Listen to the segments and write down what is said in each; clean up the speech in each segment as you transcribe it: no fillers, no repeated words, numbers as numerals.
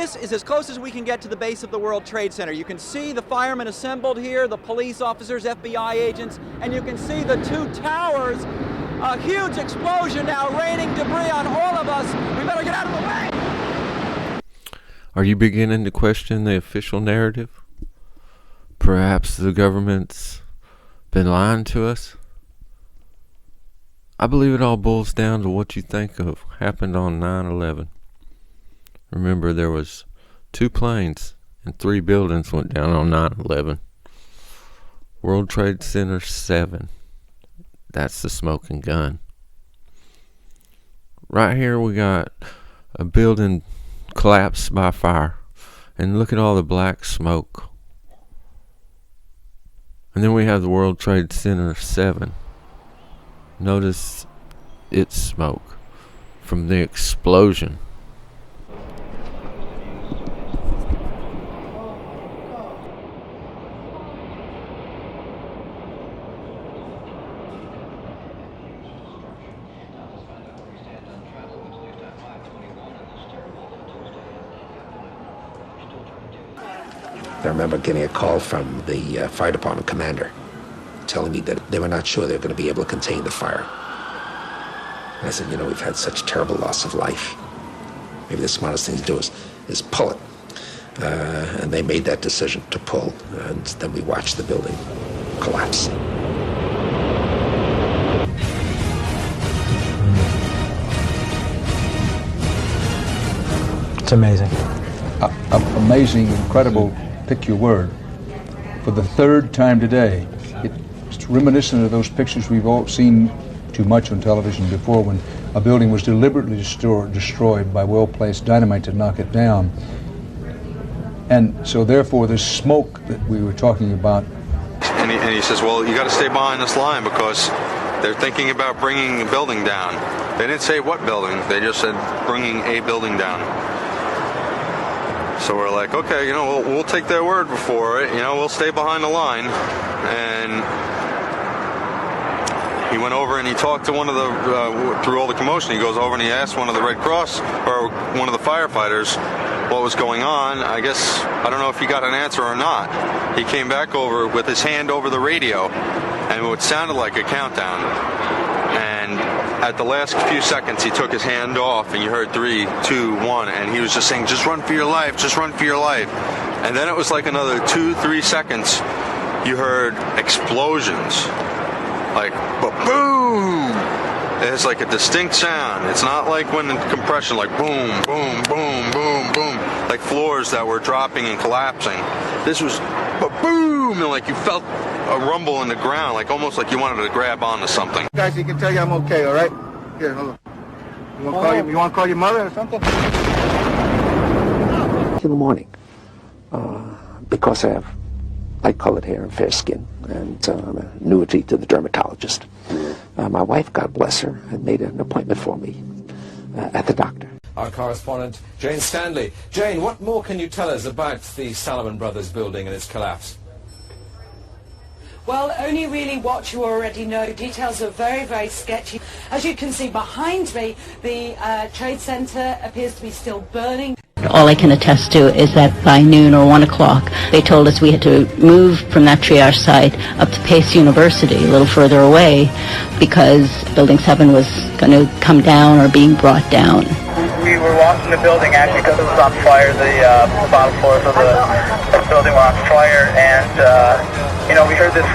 this is as close as we can get to the base of the World Trade Center. You can see the firemen assembled here, the police officers, FBI agents, and you can see the two towers. A huge explosion now, raining debris on all of us. We better get out of the way. Are you beginning to question the official narrative? Perhaps the government's been lying to us? I believe it all boils down to what you think of happened on 9/11. Remember, there was 2 planes and 3 buildings went down on 9/11. World Trade Center 7. That's the smoking gun. Right here we got a building collapsed by fire. And look at all the black smoke. And then we have the World Trade Center 7. Notice its smoke from the explosion. I remember getting a call from the fire department commander telling me that they were not sure they were going to be able to contain the fire. And I said, we've had such terrible loss of life. Maybe the smartest thing to do is pull it. And they made that decision to pull, and then we watched the building collapse. It's amazing. Amazing, incredible, pick your word. For the 3rd time today, it's reminiscent of those pictures we've all seen too much on television before, when a building was deliberately destroyed by well-placed dynamite to knock it down. And so therefore the smoke that we were talking about. And he says, well, you got to stay behind this line because they're thinking about bringing the building down. They didn't say what building, they just said bringing a building down. So we're like, okay, we'll take their word for it. We'll stay behind the line. And he went over and he talked to one of the, through all the commotion, he goes over and he asked one of the Red Cross, or one of the firefighters, what was going on. I guess, I don't know if he got an answer or not. He came back over with his hand over the radio, and it sounded like a countdown. And at the last few seconds, he took his hand off, and you heard 3, 2, 1, and he was just saying, just run for your life, just run for your life. And then it was like another 2, 3 seconds, you heard explosions, like, boom! It's like a distinct sound. It's not like when in compression, like boom, boom, boom, boom, boom, like floors that were dropping and collapsing. This was boom, and like you felt a rumble in the ground, like almost like you wanted to grab onto something. Guys, he can tell you I'm okay, all right? Here, hold on. You want to call your mother or something? In the morning, because I have light-colored hair and fair skin, and I'm an annuity to the dermatologist. My wife, God bless her, had made an appointment for me at the doctor. Our correspondent, Jane Stanley. Jane, what more can you tell us about the Salomon Brothers building and its collapse? Well, only really what you already know. Details are very, very sketchy. As you can see behind me, the Trade Center appears to be still burning. All I can attest to is that by noon or 1 o'clock, they told us we had to move from that triage site up to Pace University, a little further away, because Building 7 was going to come down or being brought down. We were watching the building actually because it was on fire. The bottom floors of the building were on fire, and we heard this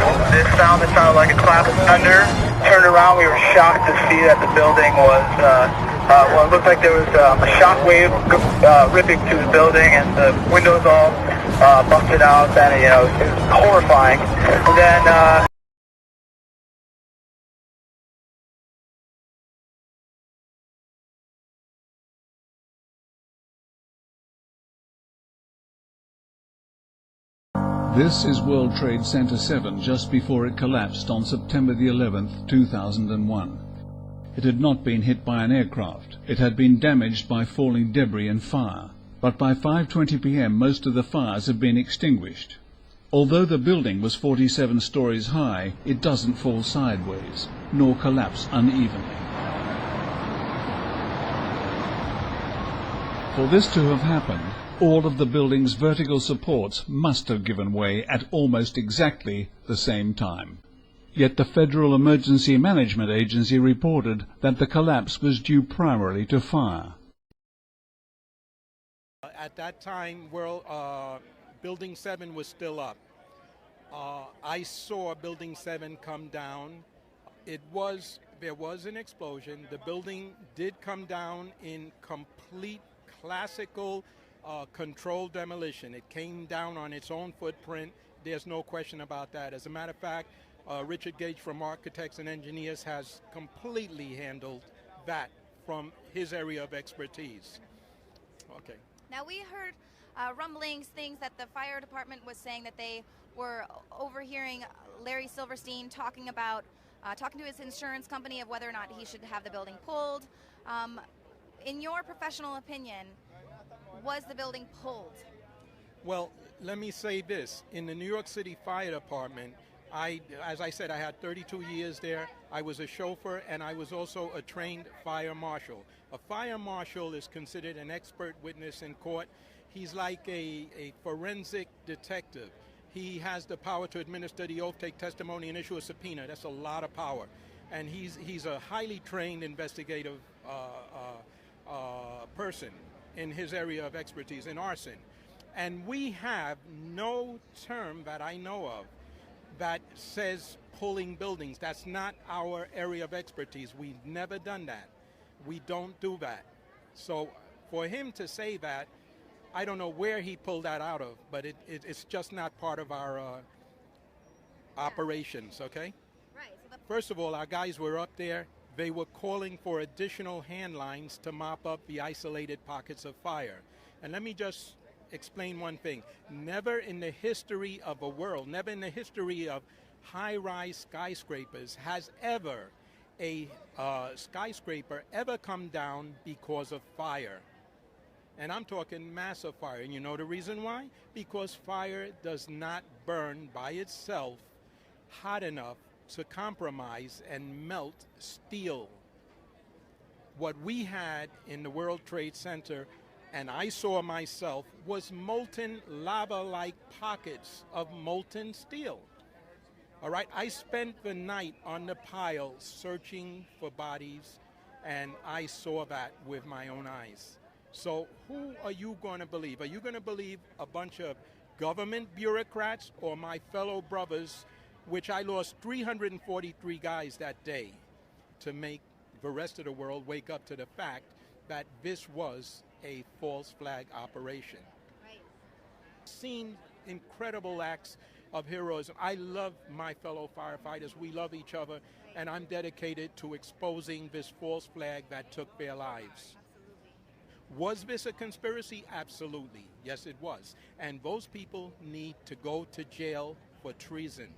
sound that sounded like a clap of thunder. Turned around, we were shocked to see that the building was, it looked like there was a shock wave ripping through the building, and the windows all busted out, and it was horrifying. And then This is World Trade Center 7 just before it collapsed on September the 11th, 2001. It had not been hit by an aircraft. It had been damaged by falling debris and fire. But by 5:20 p.m. most of the fires had been extinguished. Although the building was 47 stories high, it doesn't fall sideways, nor collapse unevenly. For this to have happened, All of the building's vertical supports must have given way at almost exactly the same time. Yet the Federal Emergency Management Agency reported that the collapse was due primarily to fire. At that time, Building 7 was still up. I saw Building 7 come down. There was an explosion. The building did come down in complete classical controlled demolition. It came down on its own footprint. There's no question about that. As a matter of fact, Richard Gage from Architects and Engineers has completely handled that from his area of expertise. Okay. Now we heard rumblings, things that the fire department was saying that they were overhearing Larry Silverstein talking to his insurance company of whether or not he should have the building pulled. In your professional opinion, was the building pulled? Well, let me say this. In the New York City Fire Department, as I said, I had 32 years there. I was a chauffeur, and I was also a trained fire marshal. A fire marshal is considered an expert witness in court. He's like a forensic detective. He has the power to administer the oath, take testimony, and issue a subpoena. That's a lot of power. And he's a highly trained investigative person in his area of expertise, in arson. And we have no term that I know of that says pulling buildings. That's not our area of expertise. We've never done that. We don't do that. So for him to say that, I don't know where he pulled that out of, but it's just not part of our operations, okay? Right. First of all, our guys were up there. They were calling for additional hand lines to mop up the isolated pockets of fire. And let me just explain one thing. Never in the history of the world, never in the history of high-rise skyscrapers has ever a skyscraper ever come down because of fire. And I'm talking massive fire. And you know the reason why? Because fire does not burn by itself hot enough to compromise and melt steel. What we had in the World Trade Center, and I saw myself, was molten lava-like pockets of molten steel. All right, I spent the night on the pile searching for bodies, and I saw that with my own eyes. So who are you going to believe? Are you going to believe a bunch of government bureaucrats or my fellow brothers, which I lost 343 guys that day to make the rest of the world wake up to the fact that this was a false flag operation? Right. Seen incredible acts of heroism. I love my fellow firefighters. We love each other, and I'm dedicated to exposing this false flag that took their lives. Was this a conspiracy? Absolutely. Yes, it was. And those people need to go to jail for treason.